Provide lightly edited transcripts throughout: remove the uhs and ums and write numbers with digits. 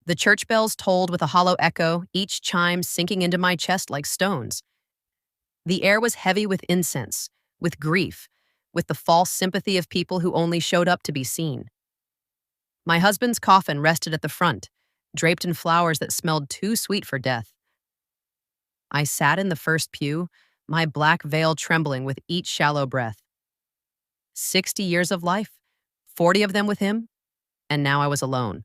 The church bells tolled with a hollow echo, each chime sinking into my chest like stones. The air was heavy with incense, with grief, with the false sympathy of people who only showed up to be seen. My husband's coffin rested at the front, draped in flowers that smelled too sweet for death. I sat in the first pew, my black veil trembling with each shallow breath. 60 years of life, 40 of them with him, and now I was alone.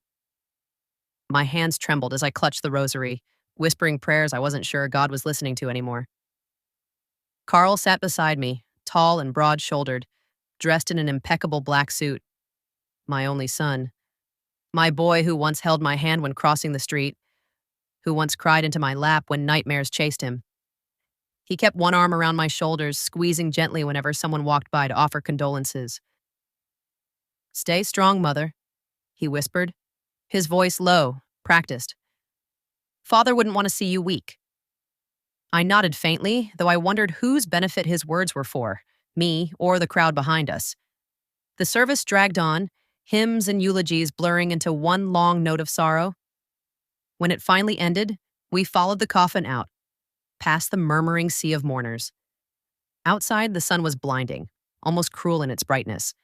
My hands trembled as I clutched the rosary, whispering prayers I wasn't sure God was listening to anymore. Carl sat beside me, tall and broad-shouldered, dressed in an impeccable black suit. My only son. My boy who once held my hand when crossing the street, who once cried into my lap when nightmares chased him. He kept one arm around my shoulders, squeezing gently whenever someone walked by to offer condolences. "Stay strong, Mother," he whispered, his voice low, practiced. "Father wouldn't want to see you weak." I nodded faintly, though I wondered whose benefit his words were for, me or the crowd behind us. The service dragged on, hymns and eulogies blurring into one long note of sorrow. When it finally ended, we followed the coffin out, past the murmuring sea of mourners. Outside, the sun was blinding, almost cruel in its brightness.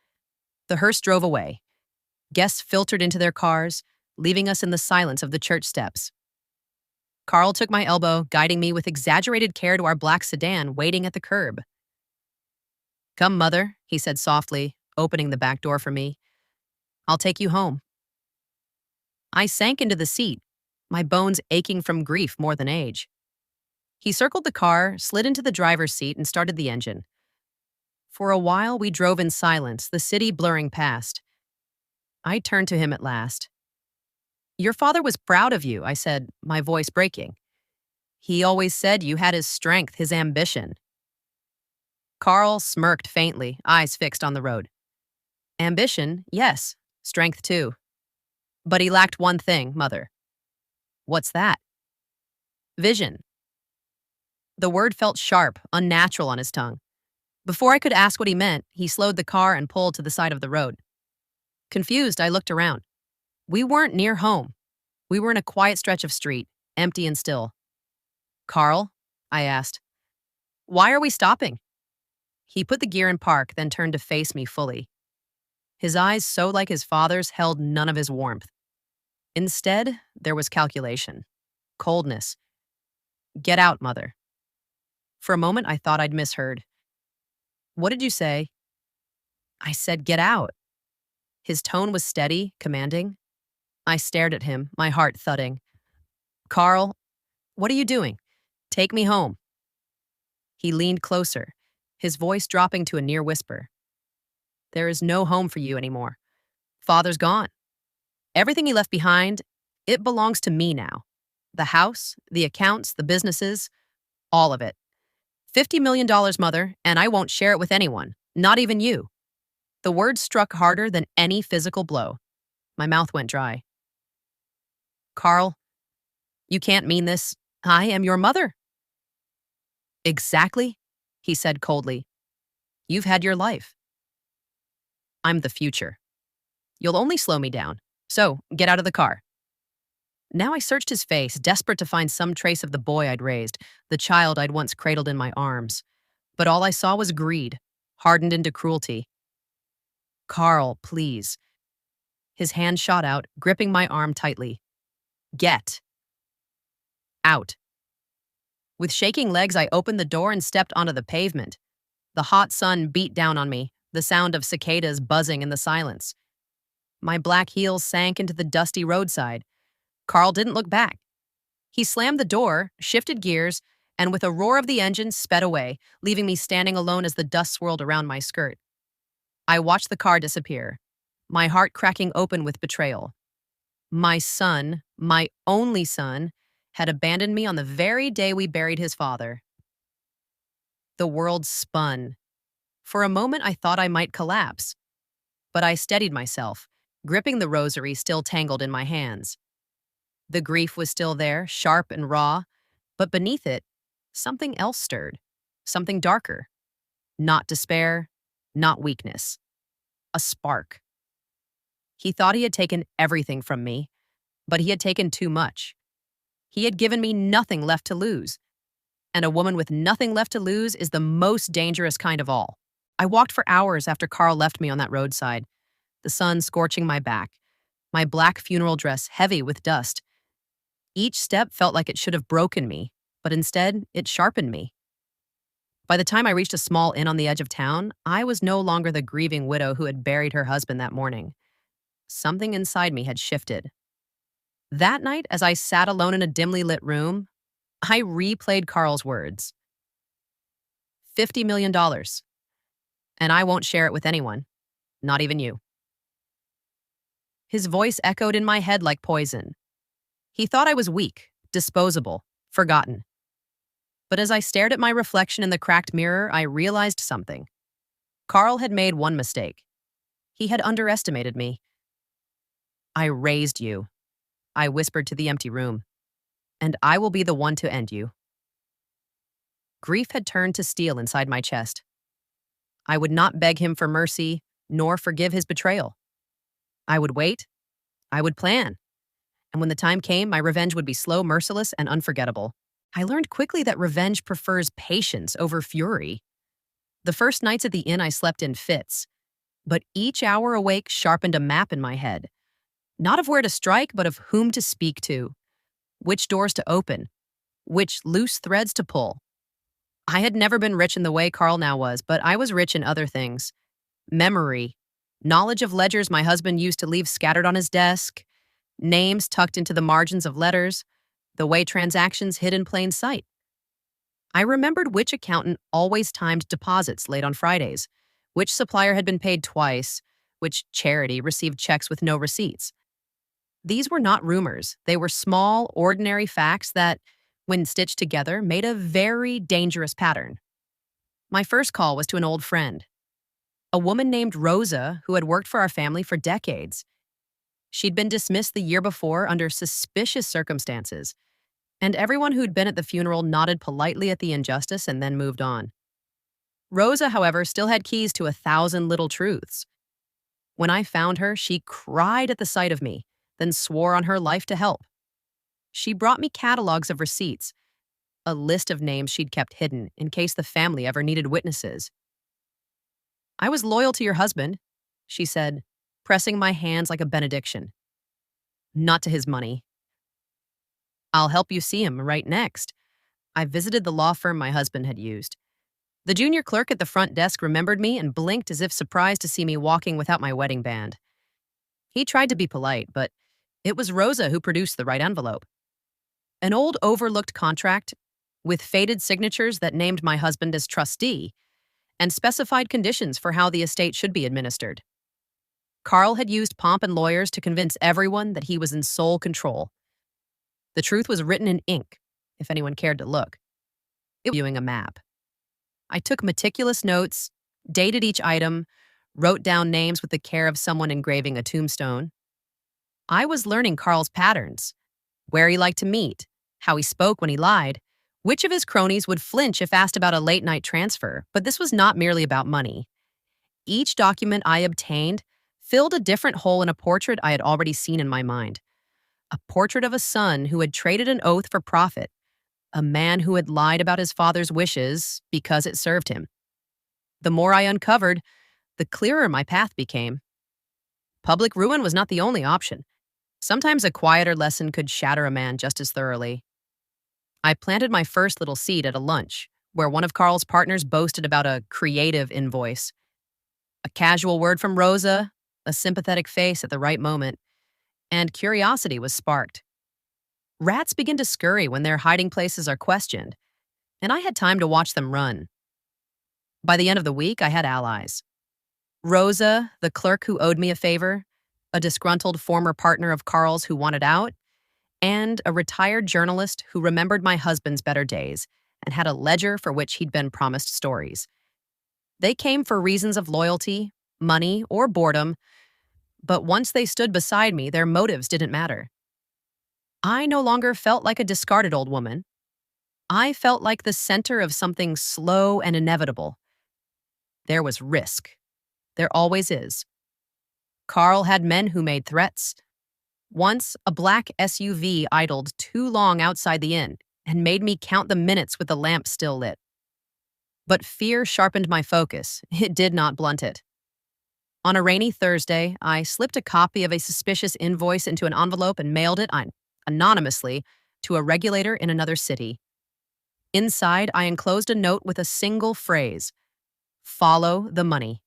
The hearse drove away. Guests filtered into their cars, leaving us in the silence of the church steps. Carl took my elbow, guiding me with exaggerated care to our black sedan waiting at the curb. "Come, Mother," he said softly, opening the back door for me. "I'll take you home." I sank into the seat, my bones aching from grief more than age. He circled the car, slid into the driver's seat, and started the engine. For a while, we drove in silence, the city blurring past. I turned to him at last. "Your father was proud of you," I said, my voice breaking. "He always said you had his strength, his ambition." Carl smirked faintly, eyes fixed on the road. "Ambition, yes. Strength, too. But he lacked one thing, Mother." "What's that?" "Vision." The word felt sharp, unnatural on his tongue. Before I could ask what he meant, he slowed the car and pulled to the side of the road. Confused, I looked around. We weren't near home. We were in a quiet stretch of street, empty and still. "Carl?" I asked. "Why are we stopping?" He put the gear in park, then turned to face me fully. His eyes, so like his father's, held none of his warmth. Instead, there was calculation, coldness. "Get out, Mother." For a moment, I thought I'd misheard. "What did you say?" "I said get out." His tone was steady, commanding. I stared at him, my heart thudding. "Carl, what are you doing? Take me home." He leaned closer, his voice dropping to a near whisper. "There is no home for you anymore. Father's gone. Everything he left behind, it belongs to me now. The house, the accounts, the businesses, all of it. $50 million, Mother, and I won't share it with anyone, not even you." The words struck harder than any physical blow. My mouth went dry. "Carl, you can't mean this. I am your mother." "Exactly," he said coldly. "You've had your life. I'm the future. You'll only slow me down. So, get out of the car." Now I searched his face, desperate to find some trace of the boy I'd raised, the child I'd once cradled in my arms. But all I saw was greed, hardened into cruelty. "Carl, please." His hand shot out, gripping my arm tightly. "Get out." With shaking legs, I opened the door and stepped onto the pavement. The hot sun beat down on me, the sound of cicadas buzzing in the silence. My black heels sank into the dusty roadside. Carl didn't look back. He slammed the door, shifted gears, and with a roar of the engine, sped away, leaving me standing alone as the dust swirled around my skirt. I watched the car disappear, my heart cracking open with betrayal. My son, my only son, had abandoned me on the very day we buried his father. The world spun. For a moment, I thought I might collapse. But I steadied myself, gripping the rosary still tangled in my hands. The grief was still there, sharp and raw, but beneath it, something else stirred, something darker. Not despair, not weakness. A spark. He thought he had taken everything from me, but he had taken too much. He had given me nothing left to lose. And a woman with nothing left to lose is the most dangerous kind of all. I walked for hours after Carl left me on that roadside, the sun scorching my back, my black funeral dress heavy with dust. Each step felt like it should have broken me, but instead, it sharpened me. By the time I reached a small inn on the edge of town, I was no longer the grieving widow who had buried her husband that morning. Something inside me had shifted. That night, as I sat alone in a dimly lit room, I replayed Carl's words. $50 million. And I won't share it with anyone, not even you. His voice echoed in my head like poison. He thought I was weak, disposable, forgotten. But as I stared at my reflection in the cracked mirror, I realized something. Carl had made one mistake. He had underestimated me. I raised you, I whispered to the empty room, and I will be the one to end you. Grief had turned to steel inside my chest. I would not beg him for mercy, nor forgive his betrayal. I would wait. I would plan. And when the time came, my revenge would be slow, merciless, and unforgettable. I learned quickly that revenge prefers patience over fury. The first nights at the inn I slept in fits, but each hour awake sharpened a map in my head. Not of where to strike, but of whom to speak to, which doors to open, which loose threads to pull. I had never been rich in the way Carl now was, but I was rich in other things. Memory, knowledge of ledgers my husband used to leave scattered on his desk, names tucked into the margins of letters, the way transactions hid in plain sight. I remembered which accountant always timed deposits late on Fridays, which supplier had been paid twice, which charity received checks with no receipts. These were not rumors. They were small, ordinary facts that, when stitched together, made a very dangerous pattern. My first call was to an old friend, a woman named Rosa who had worked for our family for decades. She'd been dismissed the year before under suspicious circumstances, and everyone who'd been at the funeral nodded politely at the injustice and then moved on. Rosa, however, still had keys to 1,000 little truths. When I found her, she cried at the sight of me, then swore on her life to help. She brought me catalogs of receipts, a list of names she'd kept hidden in case the family ever needed witnesses. I was loyal to your husband, she said, pressing my hands like a benediction. Not to his money. I'll help you see him right next. I visited the law firm my husband had used. The junior clerk at the front desk remembered me and blinked as if surprised to see me walking without my wedding band. He tried to be polite, but it was Rosa who produced the right envelope. An old overlooked contract with faded signatures that named my husband as trustee and specified conditions for how the estate should be administered. Carl had used pomp and lawyers to convince everyone that he was in sole control. The truth was written in ink, if anyone cared to look. It was viewing a map. I took meticulous notes, dated each item, wrote down names with the care of someone engraving a tombstone. I was learning Carl's patterns, where he liked to meet, how he spoke when he lied, which of his cronies would flinch if asked about a late-night transfer, but this was not merely about money. Each document I obtained filled a different hole in a portrait I had already seen in my mind. A portrait of a son who had traded an oath for profit, a man who had lied about his father's wishes because it served him. The more I uncovered, the clearer my path became. Public ruin was not the only option. Sometimes a quieter lesson could shatter a man just as thoroughly. I planted my first little seed at a lunch, where one of Carl's partners boasted about a creative invoice. A casual word from Rosa, a sympathetic face at the right moment, and curiosity was sparked. Rats begin to scurry when their hiding places are questioned, and I had time to watch them run. By the end of the week, I had allies. Rosa, the clerk who owed me a favor, a disgruntled former partner of Carl's who wanted out, and a retired journalist who remembered my husband's better days and had a ledger for which he'd been promised stories. They came for reasons of loyalty, money, or boredom, but once they stood beside me, their motives didn't matter. I no longer felt like a discarded old woman. I felt like the center of something slow and inevitable. There was risk. There always is. Carl had men who made threats. Once, a black SUV idled too long outside the inn and made me count the minutes with the lamp still lit. But fear sharpened my focus. It did not blunt it. On a rainy Thursday, I slipped a copy of a suspicious invoice into an envelope and mailed it anonymously to a regulator in another city. Inside, I enclosed a note with a single phrase: follow the money.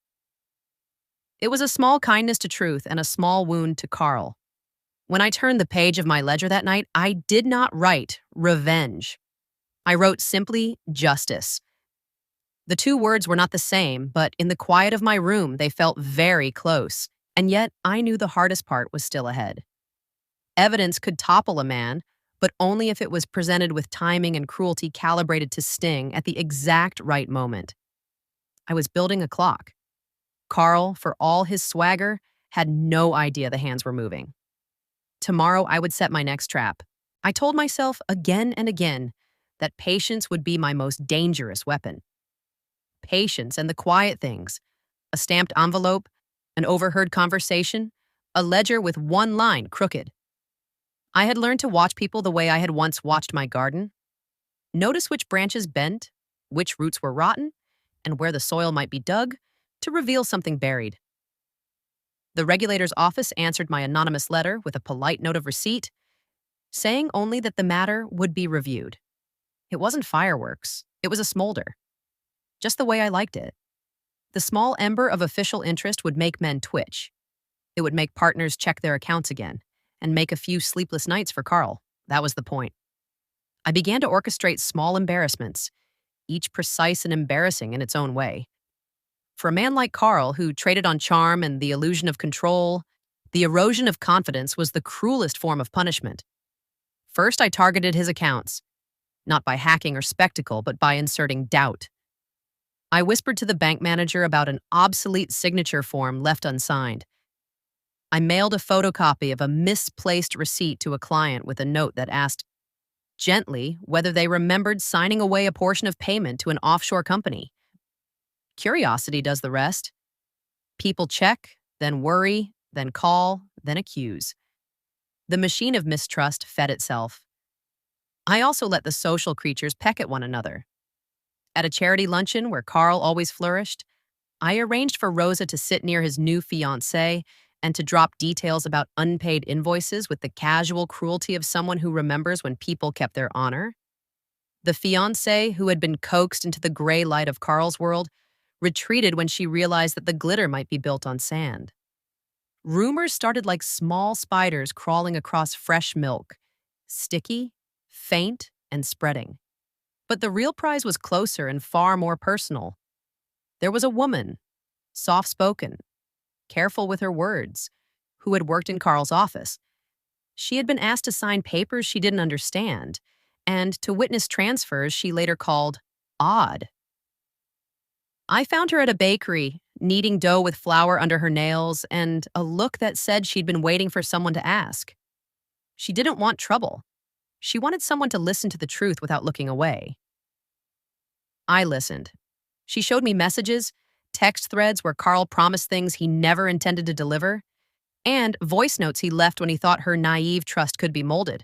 It was a small kindness to Truth and a small wound to Carl. When I turned the page of my ledger that night, I did not write revenge. I wrote simply justice. The two words were not the same, but in the quiet of my room, they felt very close. And yet, I knew the hardest part was still ahead. Evidence could topple a man, but only if it was presented with timing and cruelty calibrated to sting at the exact right moment. I was building a clock. Carl, for all his swagger, had no idea the hands were moving. Tomorrow, I would set my next trap. I told myself again and again that patience would be my most dangerous weapon. Patience and the quiet things: a stamped envelope, an overheard conversation, a ledger with one line crooked. I had learned to watch people the way I had once watched my garden. Notice which branches bent, which roots were rotten, and where the soil might be dug to reveal something buried. The regulator's office answered my anonymous letter with a polite note of receipt, saying only that the matter would be reviewed. It wasn't fireworks, it was a smolder. Just the way I liked it. The small ember of official interest would make men twitch. It would make partners check their accounts again, and make a few sleepless nights for Carl. That was the point. I began to orchestrate small embarrassments, each precise and embarrassing in its own way. For a man like Carl, who traded on charm and the illusion of control, the erosion of confidence was the cruelest form of punishment. First, I targeted his accounts, not by hacking or spectacle, but by inserting doubt. I whispered to the bank manager about an obsolete signature form left unsigned. I mailed a photocopy of a misplaced receipt to a client with a note that asked gently whether they remembered signing away a portion of payment to an offshore company. Curiosity does the rest. People check, then worry, then call, then accuse. The machine of mistrust fed itself. I also let the social creatures peck at one another. At a charity luncheon where Carl always flourished, I arranged for Rosa to sit near his new fiancé and to drop details about unpaid invoices with the casual cruelty of someone who remembers when people kept their honor. The fiancé, who had been coaxed into the gray light of Carl's world, retreated when she realized that the glitter might be built on sand. Rumors started like small spiders crawling across fresh milk, sticky, faint, and spreading. But the real prize was closer and far more personal. There was a woman, soft-spoken, careful with her words, who had worked in Carl's office. She had been asked to sign papers she didn't understand, and to witness transfers she later called odd. I found her at a bakery, kneading dough with flour under her nails and a look that said she'd been waiting for someone to ask. She didn't want trouble. She wanted someone to listen to the truth without looking away. I listened. She showed me messages, text threads where Carl promised things he never intended to deliver, and voice notes he left when he thought her naive trust could be molded.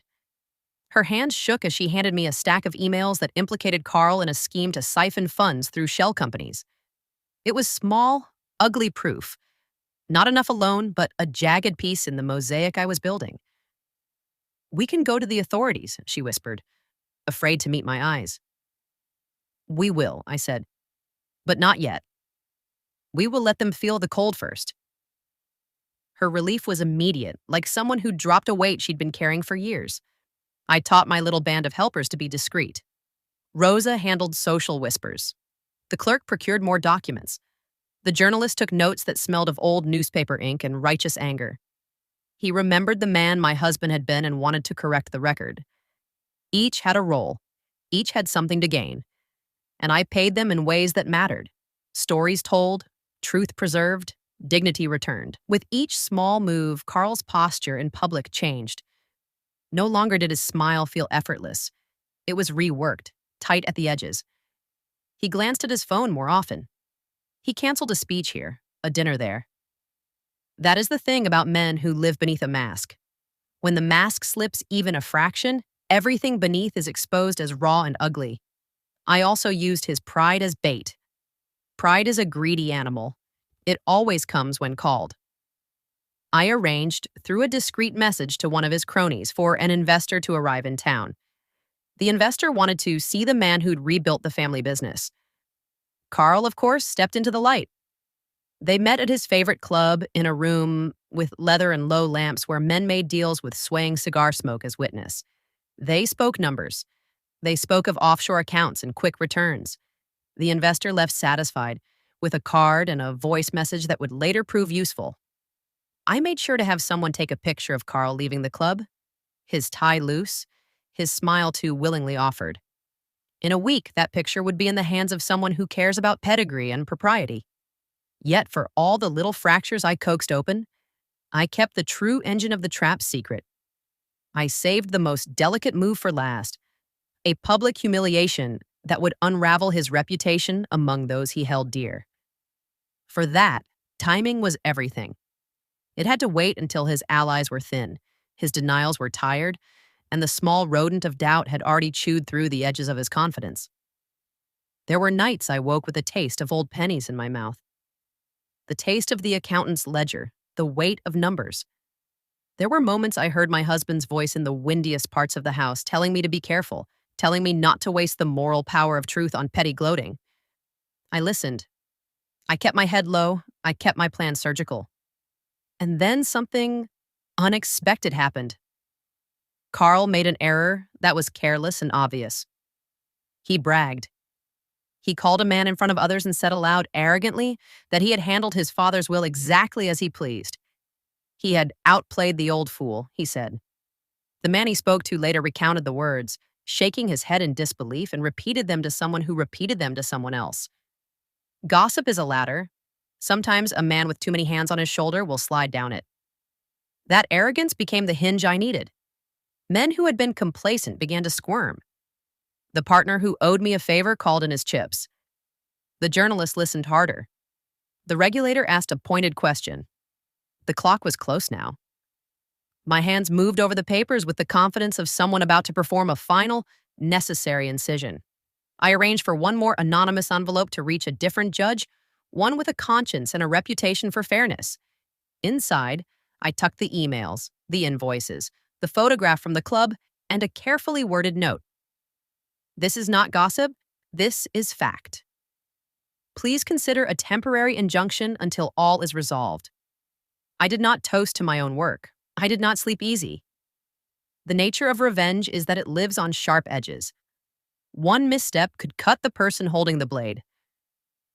Her hands shook as she handed me a stack of emails that implicated Carl in a scheme to siphon funds through shell companies. It was small, ugly proof. Not enough alone, but a jagged piece in the mosaic I was building. "We can go to the authorities," she whispered, afraid to meet my eyes. "We will," I said, "but not yet. We will let them feel the cold first." Her relief was immediate, like someone who dropped a weight she'd been carrying for years. I taught my little band of helpers to be discreet. Rosa handled social whispers. The clerk procured more documents. The journalist took notes that smelled of old newspaper ink and righteous anger. He remembered the man my husband had been and wanted to correct the record. Each had a role. Each had something to gain. And I paid them in ways that mattered. Stories told, truth preserved, dignity returned. With each small move, Carl's posture in public changed. No longer did his smile feel effortless. It was reworked, tight at the edges. He glanced at his phone more often. He canceled a speech here, a dinner there. That is the thing about men who live beneath a mask. When the mask slips even a fraction, everything beneath is exposed as raw and ugly. I also used his pride as bait. Pride is a greedy animal. It always comes when called. I arranged, through a discreet message to one of his cronies, for an investor to arrive in town. The investor wanted to see the man who'd rebuilt the family business. Carl, of course, stepped into the light. They met at his favorite club in a room with leather and low lamps where men made deals with swaying cigar smoke as witness. They spoke numbers. They spoke of offshore accounts and quick returns. The investor left satisfied, with a card and a voice message that would later prove useful. I made sure to have someone take a picture of Carl leaving the club, his tie loose, his smile too willingly offered. In a week, that picture would be in the hands of someone who cares about pedigree and propriety. Yet for all the little fractures I coaxed open, I kept the true engine of the trap secret. I saved the most delicate move for last, a public humiliation that would unravel his reputation among those he held dear. For that, timing was everything. It had to wait until his allies were thin, his denials were tired, and the small rodent of doubt had already chewed through the edges of his confidence. There were nights I woke with a taste of old pennies in my mouth. The taste of the accountant's ledger, the weight of numbers. There were moments I heard my husband's voice in the windiest parts of the house telling me to be careful, telling me not to waste the moral power of truth on petty gloating. I listened. I kept my head low. I kept my plan surgical. And then something unexpected happened. Carl made an error that was careless and obvious. He bragged. He called a man in front of others and said aloud, arrogantly, that he had handled his father's will exactly as he pleased. He had outplayed the old fool, he said. The man he spoke to later recounted the words, shaking his head in disbelief, and repeated them to someone who repeated them to someone else. Gossip is a ladder. Sometimes a man with too many hands on his shoulder will slide down it. That arrogance became the hinge I needed. Men who had been complacent began to squirm. The partner who owed me a favor called in his chips. The journalist listened harder. The regulator asked a pointed question. The clock was close now. My hands moved over the papers with the confidence of someone about to perform a final, necessary incision. I arranged for one more anonymous envelope to reach a different judge, one with a conscience and a reputation for fairness. Inside, I tucked the emails, the invoices, the photograph from the club, and a carefully worded note. This is not gossip. This is fact. Please consider a temporary injunction until all is resolved. I did not toast to my own work. I did not sleep easy. The nature of revenge is that it lives on sharp edges. One misstep could cut the person holding the blade.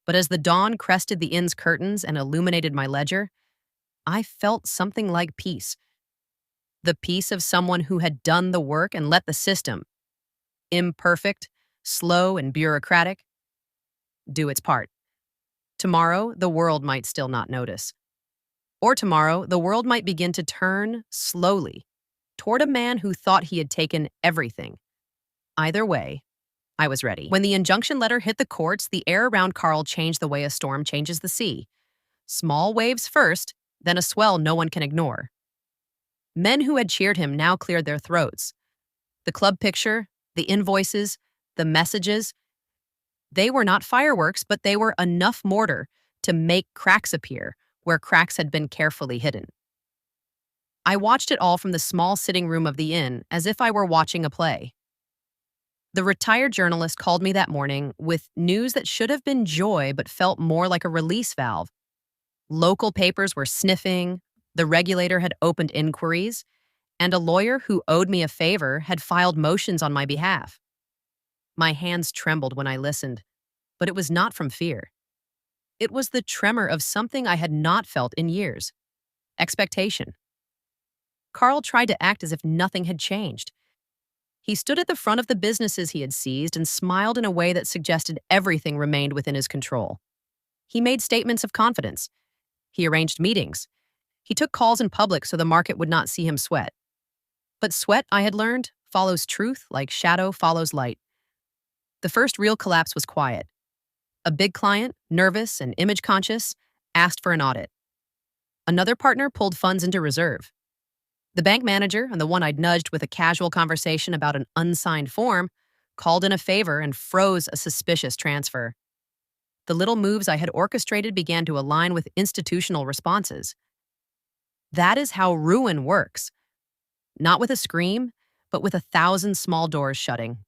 But as the dawn crested the inn's curtains and illuminated my ledger, I felt something like peace. The peace of someone who had done the work and let the system, imperfect, slow, and bureaucratic, do its part. Tomorrow, the world might still not notice. Or tomorrow, the world might begin to turn, slowly, toward a man who thought he had taken everything. Either way, I was ready. When the injunction letter hit the courts, the air around Carl changed the way a storm changes the sea. Small waves first, then a swell no one can ignore. Men who had cheered him now cleared their throats. The club picture, the invoices, the messages, they were not fireworks, but they were enough mortar to make cracks appear where cracks had been carefully hidden. I watched it all from the small sitting room of the inn as if I were watching a play. The retired journalist called me that morning with news that should have been joy but felt more like a release valve. Local papers were sniffing, the regulator had opened inquiries, and a lawyer who owed me a favor had filed motions on my behalf. My hands trembled when I listened, but it was not from fear. It was the tremor of something I had not felt in years. Expectation. Carl tried to act as if nothing had changed. He stood at the front of the businesses he had seized and smiled in a way that suggested everything remained within his control. He made statements of confidence. He arranged meetings. He took calls in public so the market would not see him sweat. But sweat, I had learned, follows truth like shadow follows light. The first real collapse was quiet. A big client, nervous and image-conscious, asked for an audit. Another partner pulled funds into reserve. The bank manager and the one I'd nudged with a casual conversation about an unsigned form called in a favor and froze a suspicious transfer. The little moves I had orchestrated began to align with institutional responses. That is how ruin works. Not with a scream, but with 1,000 small doors shutting.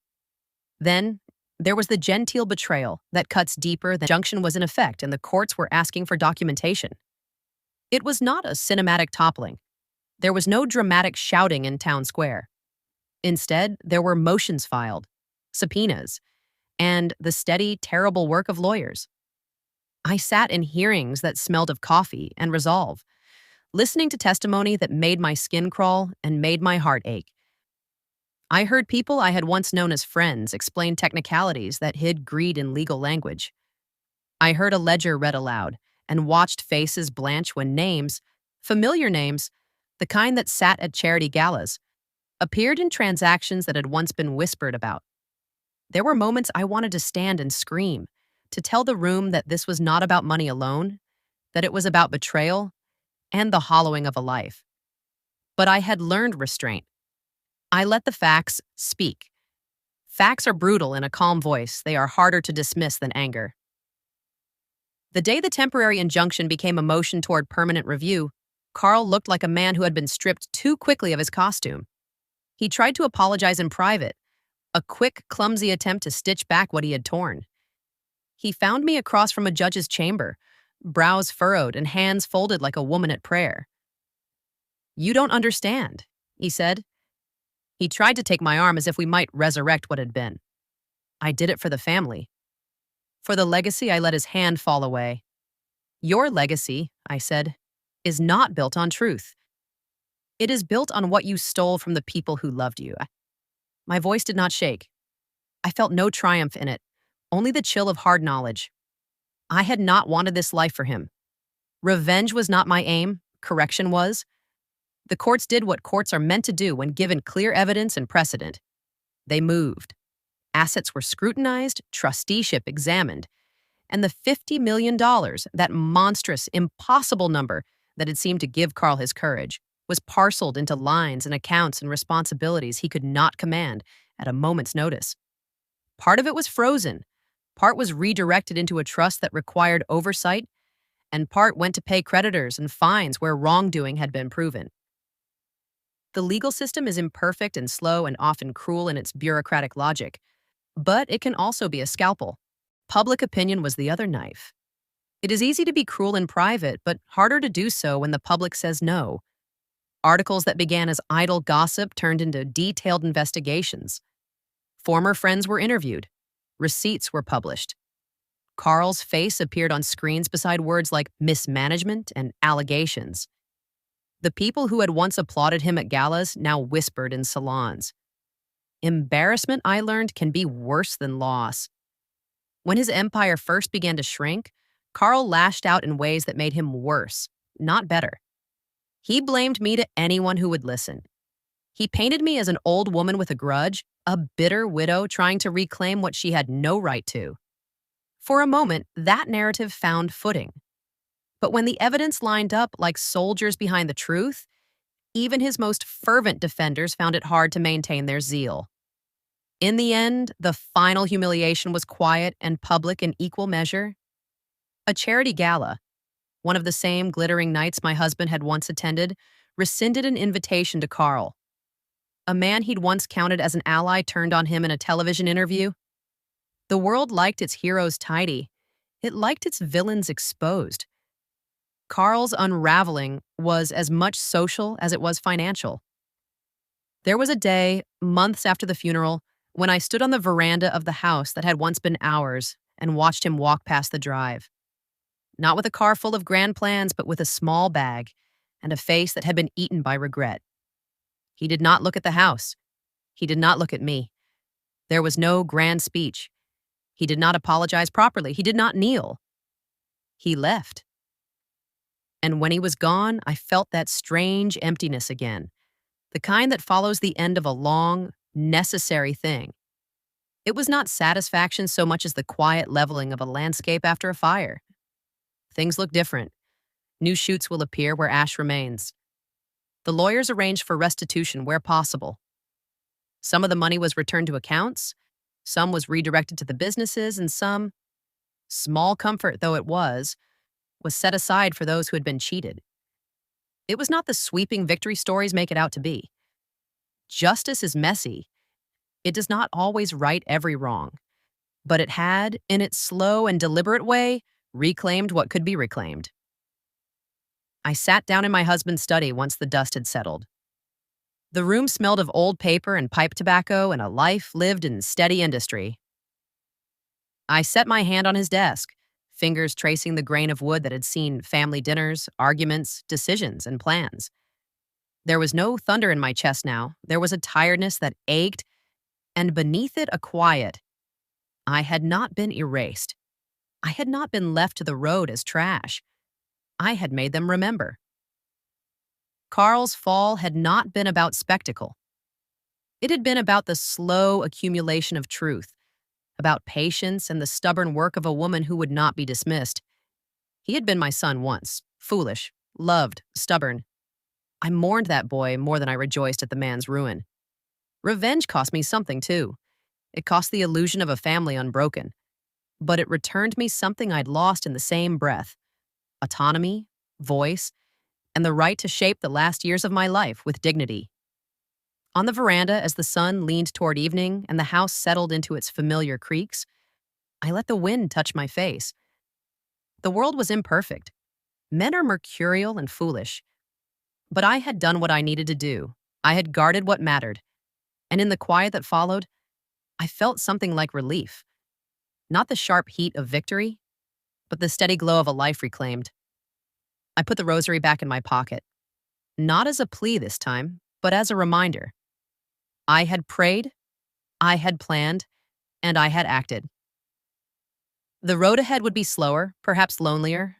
Then, there was the genteel betrayal that cuts deeper. The injunction was in effect and the courts were asking for documentation. It was not a cinematic toppling. There was no dramatic shouting in town square. Instead, there were motions filed, subpoenas, and the steady, terrible work of lawyers. I sat in hearings that smelled of coffee and resolve, listening to testimony that made my skin crawl and made my heart ache. I heard people I had once known as friends explain technicalities that hid greed in legal language. I heard a ledger read aloud and watched faces blanch when names, familiar names, the kind that sat at charity galas, appeared in transactions that had once been whispered about. There were moments I wanted to stand and scream, to tell the room that this was not about money alone, that it was about betrayal and the hollowing of a life. But I had learned restraint. I let the facts speak. Facts are brutal in a calm voice. They are harder to dismiss than anger. The day the temporary injunction became a motion toward permanent review, Carl looked like a man who had been stripped too quickly of his costume. He tried to apologize in private, a quick, clumsy attempt to stitch back what he had torn. He found me across from a judge's chamber, brows furrowed and hands folded like a woman at prayer. "You don't understand," he said. He tried to take my arm as if we might resurrect what had been. I did it for the family. For the legacy, I let his hand fall away. "Your legacy," I said, "is not built on truth. It is built on what you stole from the people who loved you." My voice did not shake. I felt no triumph in it, only the chill of hard knowledge. I had not wanted this life for him. Revenge was not my aim, correction was. The courts did what courts are meant to do when given clear evidence and precedent. They moved. Assets were scrutinized, trusteeship examined, and the $50 million, that monstrous, impossible number that had seemed to give Carl his courage, was parceled into lines and accounts and responsibilities he could not command at a moment's notice. Part of it was frozen, part was redirected into a trust that required oversight, and part went to pay creditors and fines where wrongdoing had been proven. The legal system is imperfect and slow and often cruel in its bureaucratic logic, but it can also be a scalpel. Public opinion was the other knife. It is easy to be cruel in private, but harder to do so when the public says no. Articles that began as idle gossip turned into detailed investigations. Former friends were interviewed. Receipts were published. Carl's face appeared on screens beside words like mismanagement and allegations. The people who had once applauded him at galas now whispered in salons. Embarrassment, I learned, can be worse than loss. When his empire first began to shrink, Carl lashed out in ways that made him worse, not better. He blamed me to anyone who would listen. He painted me as an old woman with a grudge, a bitter widow trying to reclaim what she had no right to. For a moment, that narrative found footing. But when the evidence lined up like soldiers behind the truth, even his most fervent defenders found it hard to maintain their zeal. In the end, the final humiliation was quiet and public in equal measure. A charity gala, one of the same glittering nights my husband had once attended, rescinded an invitation to Carl. A man he'd once counted as an ally turned on him in a television interview. The world liked its heroes tidy. It liked its villains exposed. Carl's unraveling was as much social as it was financial. There was a day, months after the funeral, when I stood on the veranda of the house that had once been ours and watched him walk past the drive. Not with a car full of grand plans, but with a small bag and a face that had been eaten by regret. He did not look at the house. He did not look at me. There was no grand speech. He did not apologize properly. He did not kneel. He left. And when he was gone, I felt that strange emptiness again, the kind that follows the end of a long, necessary thing. It was not satisfaction so much as the quiet leveling of a landscape after a fire. Things look different. New shoots will appear where ash remains. The lawyers arranged for restitution where possible. Some of the money was returned to accounts, some was redirected to the businesses, and some, small comfort though it was set aside for those who had been cheated. It was not the sweeping victory stories make it out to be. Justice is messy. It does not always right every wrong, but it had, in its slow and deliberate way, reclaimed what could be reclaimed. I sat down in my husband's study once the dust had settled. The room smelled of old paper and pipe tobacco and a life lived in steady industry. I set my hand on his desk, fingers tracing the grain of wood that had seen family dinners, arguments, decisions, and plans. There was no thunder in my chest now. There was a tiredness that ached, and beneath it a quiet. I had not been erased. I had not been left to the road as trash. I had made them remember. Carl's fall had not been about spectacle. It had been about the slow accumulation of truth, about patience and the stubborn work of a woman who would not be dismissed. He had been my son once, foolish, loved, stubborn. I mourned that boy more than I rejoiced at the man's ruin. Revenge cost me something, too. It cost the illusion of a family unbroken. But it returned me something I'd lost in the same breath: autonomy, voice, and the right to shape the last years of my life with dignity. On the veranda, as the sun leaned toward evening and the house settled into its familiar creaks, I let the wind touch my face. The world was imperfect. Men are mercurial and foolish. But I had done what I needed to do. I had guarded what mattered. And in the quiet that followed, I felt something like relief. Not the sharp heat of victory, but the steady glow of a life reclaimed. I put the rosary back in my pocket. Not as a plea this time, but as a reminder. I had prayed, I had planned, and I had acted. The road ahead would be slower, perhaps lonelier,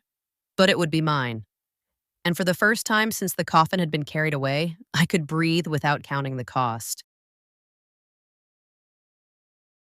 but it would be mine. And for the first time since the coffin had been carried away, I could breathe without counting the cost.